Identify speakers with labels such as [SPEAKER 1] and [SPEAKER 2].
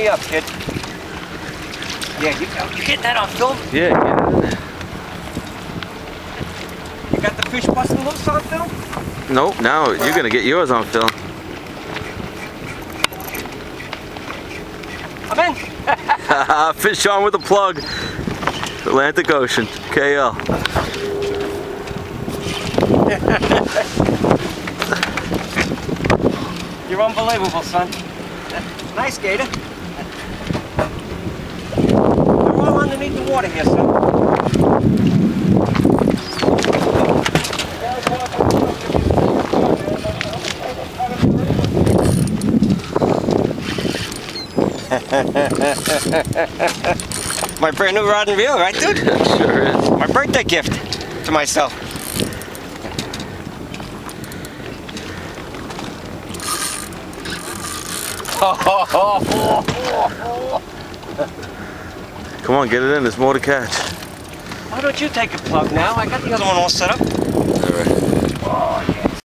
[SPEAKER 1] me up, kid. Yeah, you get that on film?
[SPEAKER 2] Yeah, get it.
[SPEAKER 1] You got the fish busting loose on film?
[SPEAKER 2] Nope, now you're gonna get yours on film.
[SPEAKER 1] I'm in.
[SPEAKER 2] Fish on with a plug. Atlantic Ocean, KL.
[SPEAKER 1] You're unbelievable, son. Nice, Gator. They're all underneath the water here, son. My brand new rod and reel, right, dude?
[SPEAKER 2] Yeah, sure is.
[SPEAKER 1] My birthday gift to myself.
[SPEAKER 2] Come on, get it in. There's more to catch.
[SPEAKER 1] Why don't you take a plug now? I got the other one all set up.
[SPEAKER 2] All right.